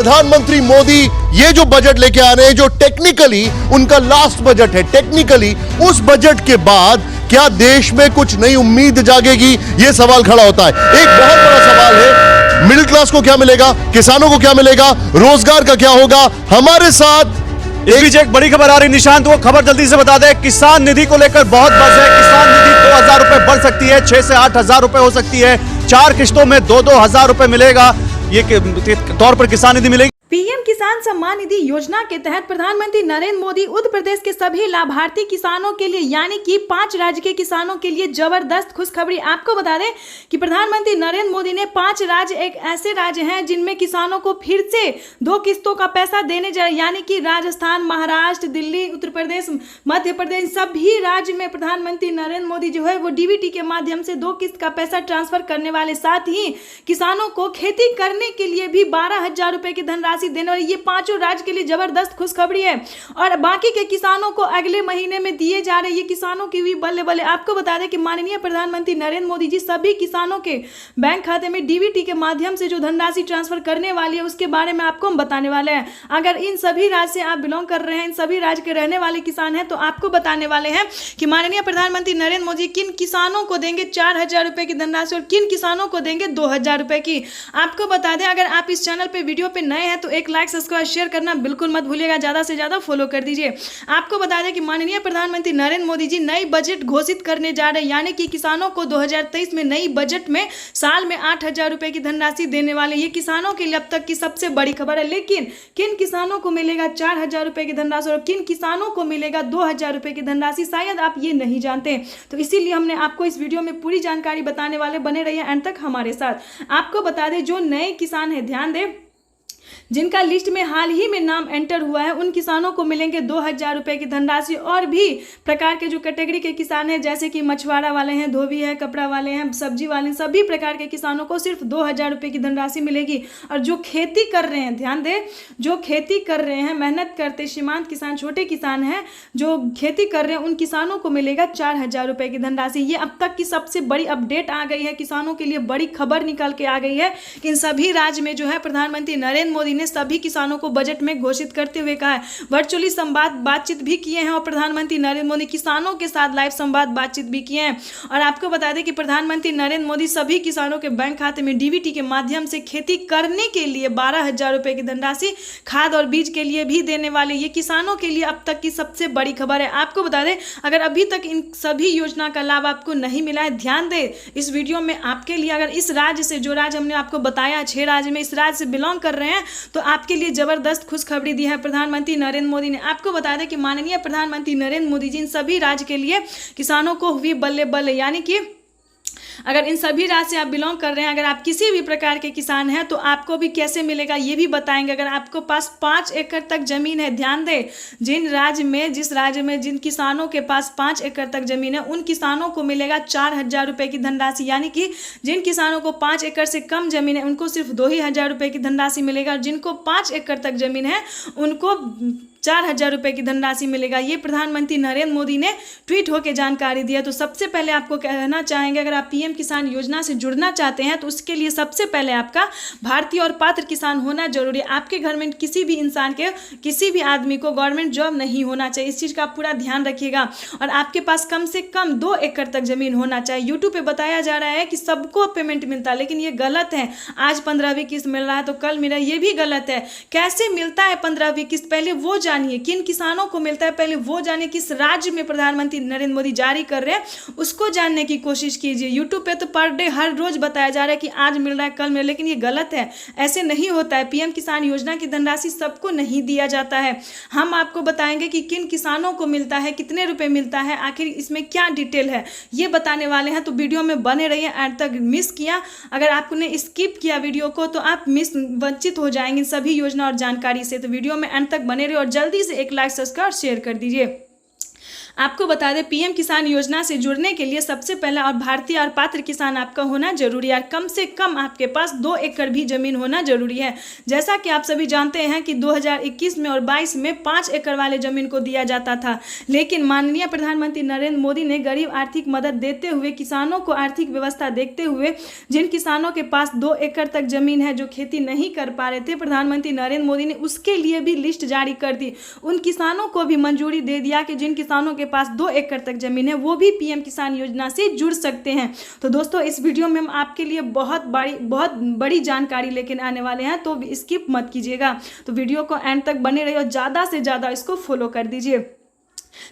प्रधानमंत्री मोदी ये जो बजट लेके आ रहे हैं, जो टेक्निकली उनका लास्ट बजट है, टेक्निकली उस बजट के बाद क्या देश में कुछ नई उम्मीद जागेगी, ये सवाल खड़ा होता है। एक बहुत बड़ा सवाल है, मिडिल क्लास को क्या मिलेगा, किसानों को क्या मिलेगा, रोजगार का क्या होगा। हमारे साथ इस बीच एक बड़ी खबर आ रही निशांत, वो खबर जल्दी से बता दें। किसान निधि को लेकर बहुत बस है। किसान निधि 2,000 रुपए बढ़ सकती है, 6 से 8,000 रुपए हो सकती है। 4 किश्तों में 2-2 हजार रुपए मिलेगा, ये तौर पर किसान निधि मिलेगी। पीएम किसान सम्मान निधि योजना के तहत प्रधानमंत्री नरेंद्र मोदी उत्तर प्रदेश के सभी लाभार्थी किसानों के लिए यानी कि 5 राज्य के किसानों के लिए जबरदस्त खुशखबरी। आपको बता दें कि प्रधानमंत्री नरेंद्र मोदी ने 5 राज्य एक ऐसे राज्य हैं जिनमें किसानों को फिर से 2 किस्तों का पैसा देने जा रहे, यानी कि राजस्थान, महाराष्ट्र, दिल्ली, उत्तर प्रदेश, मध्य प्रदेश, सभी राज्य में प्रधानमंत्री नरेंद्र मोदी जो है वो डीबीटी के माध्यम से 2 किस्त का पैसा ट्रांसफर करने वाले। साथ ही किसानों को खेती करने के लिए भी 12,000 रुपए की धनराशि देने वाले। ये 5 राज्य के लिए जबरदस्त खुशखबरी है और बाकी के किसानों को अगले महीने में दिए जा रहे। ये किसानों की भी बल्ले बल्ले। आपको बता दें कि माननीय प्रधानमंत्री नरेंद्र मोदी जी सभी किसानों के बैंक खाते में डीबीटी के माध्यम से जो धनराशि ट्रांसफर करने वाली है उसके बारे में आपको हम बताने वाले हैं। अगर इन सभी राज्य से आप बिलोंग कर रहे हैं, इन सभी राज्य के रहने वाले किसान हैं, तो आपको बताने वाले हैं कि माननीय प्रधानमंत्री नरेंद्र मोदी किन किसानों को देंगे 4,000 रुपए की धनराशि और किन किसानों को देंगे 2,000 रुपए की। आपको बता दें, अगर आप इस चैनल पे वीडियो पे नए हैं तो एक लाइक, सब्सक्राइब, शेयर करना बिल्कुल मत भूलिएगा। ज्यादा से ज्यादा फॉलो कर दीजिए। आपको बता दें कि माननीय प्रधानमंत्री नरेंद्र मोदी जी नई बजट घोषित करने जा रहे हैं, यानी कि किसानों को 2023 में नई बजट में साल में 8,000 रुपए की धनराशि देने वाले। ये किसानों के लिए अब तक की सबसे बड़ी खबर है। लेकिन किन किसानों को मिलेगा 4,000 रुपए की धनराशि और किन किसानों को मिलेगा 2,000 रुपए की धनराशि, शायद आप ये नहीं जानते। तो इसीलिए हमने आपको इस वीडियो में पूरी जानकारी बताने वाले, बने रहिए एंड तक हमारे साथ। आपको बता दें, जो नए किसान है, ध्यान दें, जिनका लिस्ट में हाल ही में नाम एंटर हुआ है, उन किसानों को मिलेंगे 2,000 रुपए की धनराशि। और भी प्रकार के जो कैटेगरी के किसान हैं, जैसे कि मछुआरा वाले हैं, धोबी है, कपड़ा वाले हैं, सब्जी वाले हैं, सभी प्रकार के किसानों को सिर्फ 2,000 रुपए की धनराशि मिलेगी। और जो खेती कर रहे हैं, ध्यान दें, जो खेती कर रहे हैं, मेहनत करते सीमांत किसान, छोटे किसान हैं, जो खेती कर रहे हैं, उन किसानों को मिलेगा 4,000 रुपए की धनराशि। ये अब तक की सबसे बड़ी अपडेट आ गई है, किसानों के लिए बड़ी खबर निकल के आ गई है। इन सभी राज्य में जो है प्रधानमंत्री नरेंद्र मोदी सभी किसानों को बजट में घोषित करते हुए कहा है। वर्चुअली बातचीत भी किए हैं और प्रधानमंत्री नरेंद्र मोदी किसानों के साथ लाइव संवाद बातचीत भी किए हैं। और आपको बता दें कि प्रधानमंत्री नरेंद्र मोदी सभी किसानों के बैंक खाते में डीबीटी के माध्यम से खेती करने के लिए 12,000 रुपए की धनराशि खाद और बीज के लिए भी देने वाले। ये किसानों के लिए अब तक की सबसे बड़ी खबर है। आपको बता दें, अगर अभी तक इन सभी योजना का लाभ आपको नहीं मिला है, ध्यान दें इस वीडियो में आपके लिए, अगर इस राज्य से, जो राज्य हमने आपको बताया 6 राज्य में, इस राज्य से बिलोंग कर रहे हैं तो आपके लिए जबरदस्त खुशखबरी दी है प्रधानमंत्री नरेंद्र मोदी ने। आपको बता दें कि माननीय प्रधानमंत्री नरेंद्र मोदी जी इन सभी राज्य के लिए किसानों को हुई बल्ले बल्ले, यानी कि अगर इन सभी राज्य से आप बिलोंग कर रहे हैं, अगर आप किसी भी प्रकार के किसान हैं तो आपको भी कैसे मिलेगा ये भी बताएंगे। अगर आपको पास 5 एकड़ तक जमीन है, ध्यान दें, जिस राज्य में जिन किसानों के पास 5 एकड़ तक जमीन है, उन किसानों को मिलेगा 4,000 रुपए की धनराशि। यानी कि जिन किसानों को 5 एकड़ से कम जमीन है उनको सिर्फ 2,000 रुपए की धनराशि मिलेगा और जिनको 5 एकड़ तक जमीन है उनको 4,000 रुपए की धनराशि मिलेगा। ये प्रधानमंत्री नरेंद्र मोदी ने ट्वीट होकर जानकारी दी है। तो सबसे पहले आपको कहना चाहेंगे, अगर आप पीएम किसान योजना से जुड़ना चाहते हैं तो उसके लिए सबसे पहले आपका भारतीय और पात्र किसान होना जरूरी है। आपके घर में किसी भी इंसान के, किसी भी आदमी को गवर्नमेंट जॉब नहीं होना चाहिए, इस चीज़ का आप पूरा ध्यान रखिएगा। और आपके पास कम से कम 2 एकड़ तक जमीन होना चाहिए। यूट्यूब पे बताया जा रहा है कि सबको पेमेंट मिलता है, लेकिन ये गलत है। आज 15वीं किस्त मिल रहा है तो कल मिला, ये भी गलत है। कैसे मिलता है 15वीं किस्त, पहले वो जानिए। किन किसानों को मिलता है पहले वो जानिए। किस राज्य में प्रधानमंत्री नरेंद्र मोदी जारी कर रहे हैं उसको जानने की कोशिश कीजिए। यूट्यूब पे तो पर डे हर रोज बताया जा रहा है कि आज मिल रहा है, कल मिल, लेकिन ये गलत है, ऐसे नहीं होता है। पीएम किसान योजना की धनराशि सबको नहीं दिया जाता है। हम आपको बताएंगे कि किन किसानों को मिलता है, कितने रुपए मिलता है, आखिर इसमें क्या डिटेल है, ये बताने वाले हैं। तो वीडियो में बने रहिए एंड तक। मिस किया, अगर आपने स्किप किया वीडियो को तो आप वंचित हो जाएंगे सभी योजना और जानकारी से। तो वीडियो में एंड तक बने रहिए और जल्दी से एक लाइक, सब्सक्राइब, शेयर कर दीजिए। आपको बता दें पीएम किसान योजना से जुड़ने के लिए सबसे पहला और भारतीय और पात्र किसान आपका होना जरूरी है। कम से कम आपके पास 2 एकड़ भी जमीन होना जरूरी है। जैसा कि आप सभी जानते हैं कि 2021 में और 22 में 5 एकड़ वाले जमीन को दिया जाता था, लेकिन माननीय प्रधानमंत्री नरेंद्र मोदी ने गरीब आर्थिक मदद देते हुए, किसानों को आर्थिक व्यवस्था देखते हुए, जिन किसानों के पास 2 एकड़ तक जमीन है जो खेती नहीं कर पा रहे थे, प्रधानमंत्री नरेंद्र मोदी ने उसके लिए भी लिस्ट जारी कर दी। उन किसानों को भी मंजूरी दे दिया कि जिन किसानों के पास 2 एकड़ तक जमीन है वो भी पीएम किसान योजना से जुड़ सकते हैं। तो दोस्तों इस वीडियो में हम आपके लिए बहुत बड़ी जानकारी लेकर आने वाले हैं, तो स्किप मत कीजिएगा। तो वीडियो को एंड तक बने रहिए और ज़्यादा से ज़्यादा इसको फॉलो कर दीजिए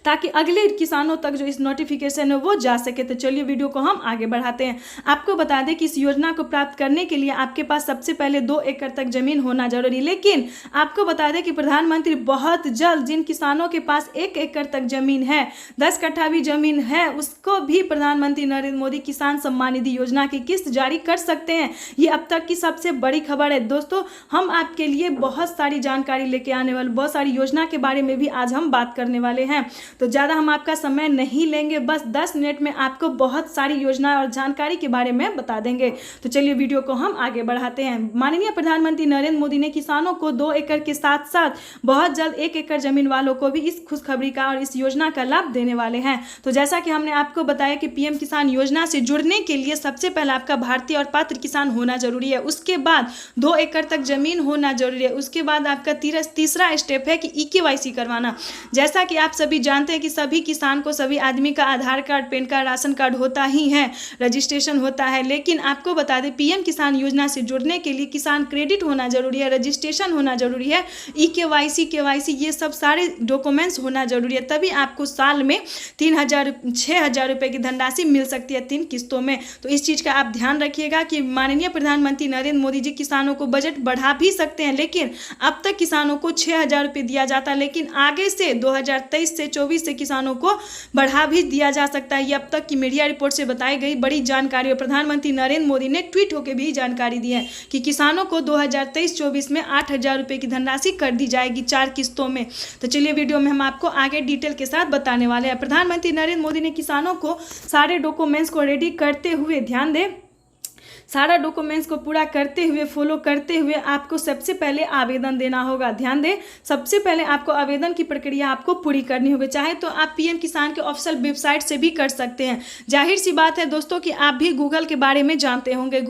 ताकि अगले किसानों तक जो इस नोटिफिकेशन है वो जा सके। तो चलिए वीडियो को हम आगे बढ़ाते हैं। आपको बता दें कि इस योजना को प्राप्त करने के लिए आपके पास सबसे पहले 2 एकड़ तक जमीन होना जरूरी, लेकिन आपको बता दें कि प्रधानमंत्री बहुत जल्द जिन किसानों के पास 1 एकड़ तक जमीन है, 10 कट्ठा भी जमीन है, उसको भी प्रधानमंत्री नरेंद्र मोदी किसान सम्मान निधि योजना की किस्त जारी कर सकते हैं। ये अब तक की सबसे बड़ी खबर है। दोस्तों हम आपके लिए बहुत सारी जानकारी लेके आने वाले, बहुत सारी योजना के बारे में भी आज हम बात करने वाले हैं। तो ज़्यादा हम आपका समय नहीं लेंगे, बस 10 मिनट में आपको बहुत सारी योजना और जानकारी के बारे में बता देंगे। तो चलिए वीडियो को हम आगे बढ़ाते हैं। माननीय प्रधानमंत्री नरेंद्र मोदी ने किसानों को 2 एकड़ के साथ साथ बहुत जल्द 1 एकड़ जमीन वालों को भी इस खुशखबरी का और इस योजना का लाभ देने वाले हैं। तो जैसा कि हमने आपको बताया कि पीएम किसान योजना से जुड़ने के लिए सबसे पहले आपका भारतीय और पात्र किसान होना जरूरी है, उसके बाद 2 एकड़ तक जमीन होना जरूरी है, उसके बाद आपका तीसरा स्टेप है कि EKYC करवाना। जैसा कि आप सभी जानते हैं कि सभी किसान को, सभी आदमी का Aadhaar card, PAN card, ration card होता ही है, रजिस्ट्रेशन होता है, लेकिन आपको बता दें पीएम किसान योजना से जुड़ने के लिए किसान क्रेडिट होना जरूरी है, रजिस्ट्रेशन होना जरूरी है, EKYC, KYC ये सब सारे डॉक्यूमेंट्स होना जरूरी है। तभी आपको साल में 6,000 रुपये की धनराशि मिल सकती है 3 किस्तों में। तो इस चीज़ का आप ध्यान रखिएगा कि माननीय प्रधानमंत्री नरेंद्र मोदी जी किसानों को बजट बढ़ा भी सकते हैं, लेकिन अब तक किसानों को 6,000 रुपये दिया जाता है, लेकिन आगे से 2023 से 24 से किसानों को बढ़ा भी दिया जा सकता है। ये अब तक की मीडिया रिपोर्ट से बताई गई बड़ी जानकारी, और प्रधानमंत्री नरेंद्र मोदी ने ट्वीट होकर भी जानकारी दी है कि किसानों को 2023-24 में 8,000 रुपये की धनराशि कर दी जाएगी 4 किस्तों में। तो चलिए वीडियो में हम आपको आगे डिटेल के साथ बताने वाले हैं। प्रधानमंत्री नरेंद्र मोदी ने किसानों को सारे डॉक्यूमेंट्स को रेडी करते हुए, ध्यान दें, सारा डॉक्यूमेंट्स को पूरा करते हुए, फॉलो करते हुए आपको सबसे पहले आवेदन देना होगा। ध्यान दें, सबसे पहले आपको आवेदन की प्रक्रिया आपको पूरी करनी होगी। चाहे तो आप पीएम किसान के ऑफिशियल वेबसाइट से भी कर सकते हैं। जाहिर सी बात है दोस्तों कि आप भी गूगल के बारे में जानते होंगे।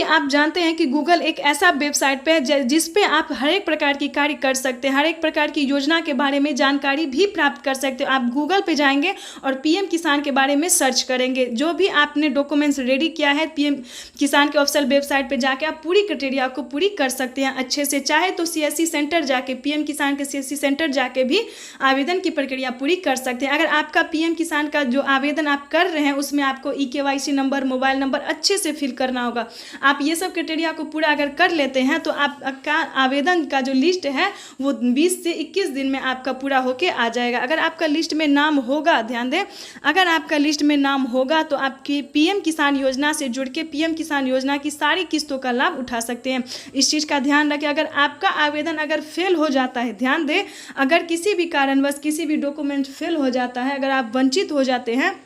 आप जानते हैं कि गूगल एक ऐसा वेबसाइट पे है जिस पे आप हर एक प्रकार की कार्य कर सकते हैं, हर एक प्रकार की योजना के बारे में जानकारी भी प्राप्त कर सकते हो। आप गूगल पे जाएंगे और पीएम किसान के बारे में सर्च करेंगे। जो भी आपने डॉक्यूमेंट्स रेडी किया है पीएम किसान के ऑफिशियल वेबसाइट पे जाके आप पूरी क्राइटेरिया को पूरी कर सकते हैं अच्छे से। चाहे तो CSC सेंटर जाके, पीएम किसान के CSC सेंटर जाके भी आवेदन की प्रक्रिया पूरी कर सकते हैं। अगर आपका पीएम किसान का जो आवेदन आप कर रहे हैं उसमें आपको EKYC नंबर, मोबाइल नंबर अच्छे से फिल करना होगा। आप ये सब क्राइटेरिया को पूरा अगर कर लेते हैं तो आपका आवेदन का जो लिस्ट है वो 20 से 21 दिन में आपका पूरा होके आ जाएगा। अगर आपका लिस्ट में नाम होगा, ध्यान दें, अगर आपका लिस्ट में नाम होगा तो आपकी पीएम किसान योजना से जुड़ के पीएम किसान योजना की सारी किस्तों का लाभ उठा सकते हैं। इस चीज़ का ध्यान रखें। अगर आपका आवेदन अगर फेल हो जाता है, ध्यान दें, अगर किसी भी कारणवश किसी भी डॉक्यूमेंट फेल हो जाता है, अगर आप वंचित हो जाते हैं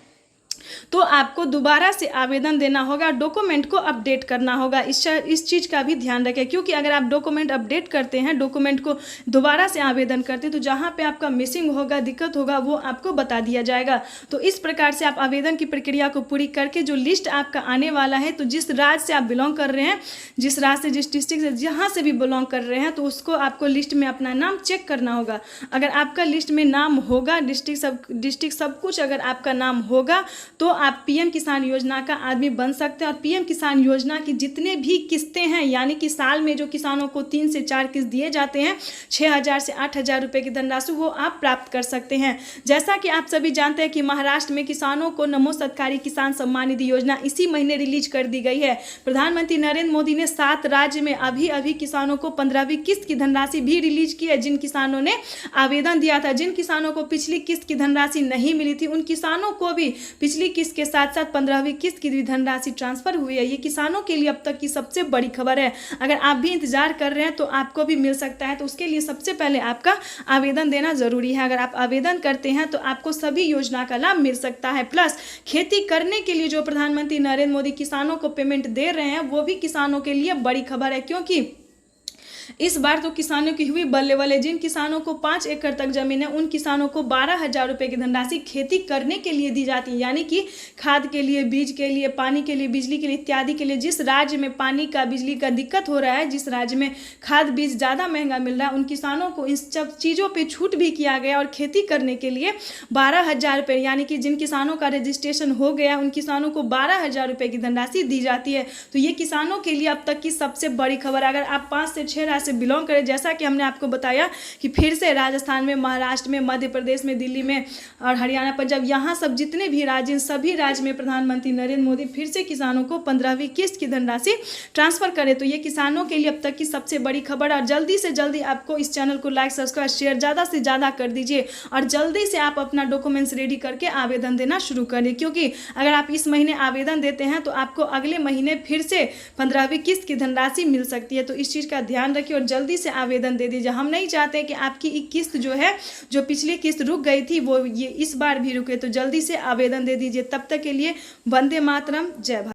तो आपको दोबारा से आवेदन देना होगा, डॉक्यूमेंट को अपडेट करना होगा। इस चीज़ का भी ध्यान रखें, क्योंकि अगर आप डॉक्यूमेंट अपडेट करते हैं, डॉक्यूमेंट को दोबारा से आवेदन करते हैं, तो जहाँ पे आपका मिसिंग होगा, दिक्कत होगा, वो आपको बता दिया जाएगा। तो इस प्रकार से आप आवेदन की प्रक्रिया को पूरी करके जो लिस्ट आपका आने वाला है, तो जिस राज्य से आप बिलोंग कर रहे हैं, जिस राज्य से, जिस डिस्ट्रिक्ट से, जहाँ से भी बिलोंग कर रहे हैं, तो उसको आपको लिस्ट में अपना नाम चेक करना होगा। अगर आपका लिस्ट में नाम होगा, डिस्ट्रिक्ट सब कुछ अगर आपका नाम होगा तो आप पीएम किसान योजना का आदमी बन सकते हैं। और पीएम किसान योजना की जितने भी किस्तें हैं, यानी कि साल में जो किसानों को 3 से 4 किस्त दिए जाते हैं, 6,000 से 8,000 रुपये की धनराशि, वो आप प्राप्त कर सकते हैं। जैसा कि आप सभी जानते हैं कि महाराष्ट्र में किसानों को नमो सरकारी किसान सम्मान निधि योजना इसी महीने रिलीज कर दी गई है। प्रधानमंत्री नरेंद्र मोदी ने 7 राज्य में अभी किसानों को 15वीं किस्त की धनराशि भी रिलीज की है, जिन किसानों ने आवेदन दिया था। जिन किसानों को पिछली किस्त की धनराशि नहीं मिली थी, उन किसानों को भी पिछली पिछली किस्त के साथ साथ 15वीं किस्त की भी धनराशि ट्रांसफर हुई है। ये किसानों के लिए अब तक की सबसे बड़ी खबर है। अगर आप भी इंतजार कर रहे हैं तो आपको भी मिल सकता है, तो उसके लिए सबसे पहले आपका आवेदन देना जरूरी है। अगर आप आवेदन करते हैं तो आपको सभी योजना का लाभ मिल सकता है। प्लस खेती करने के लिए जो प्रधानमंत्री नरेंद्र मोदी किसानों को पेमेंट दे रहे हैं वो भी किसानों के लिए बड़ी खबर है, क्योंकि इस बार तो किसानों की हुई बल्ले बल्ले। जिन किसानों को 5 एकड़ तक जमीन है उन किसानों को 12,000 रुपये की धनराशि खेती करने के लिए दी जाती है, यानी कि खाद के लिए, बीज के लिए, पानी के लिए, बिजली के लिए इत्यादि के लिए। जिस राज्य में पानी का, बिजली का दिक्कत हो रहा है, जिस राज्य में खाद बीज ज़्यादा महंगा मिल रहा है, उन किसानों को इन सब चीज़ों पर छूट भी किया गया और खेती करने के लिए 12,000 रुपये, यानी कि जिन किसानों का रजिस्ट्रेशन हो गया उन किसानों को 12,000 रुपये की धनराशि दी जाती है। तो ये किसानों के लिए अब तक की सबसे बड़ी खबर। अगर आप 5 से 6 राज्य से बिलोंग करें, जैसा कि हमने आपको बताया कि फिर से राजस्थान में, महाराष्ट्र में, मध्य प्रदेश में, दिल्ली में और हरियाणा, पंजाब, यहाँ सब जितने भी राज्य, सभी राज्य में प्रधानमंत्री नरेंद्र मोदी फिर से किसानों को 15वीं किस्त की धनराशि ट्रांसफर करें। तो ये किसानों के लिए अब तक की सबसे बड़ी खबर। और जल्दी से जल्दी आपको इस चैनल को लाइक, सब्सक्राइब, शेयर ज़्यादा से ज़्यादा कर दीजिए और जल्दी से आप अपना डॉक्यूमेंट्स रेडी करके आवेदन देना शुरू करें, क्योंकि अगर आप इस महीने आवेदन देते हैं तो आपको अगले महीने फिर से 15वीं किस्त की धनराशि मिल सकती है। तो इस चीज़ का ध्यान रखिए और जल्दी से आवेदन दे दीजिए। हम नहीं चाहते कि आपकी किस्त जो है, जो पिछली किस्त रुक गई थी, वो ये इस बार भी रुके। तो जल्दी से आवेदन दे दीजिए। तब तक के लिए वंदे मातरम, जय भारत।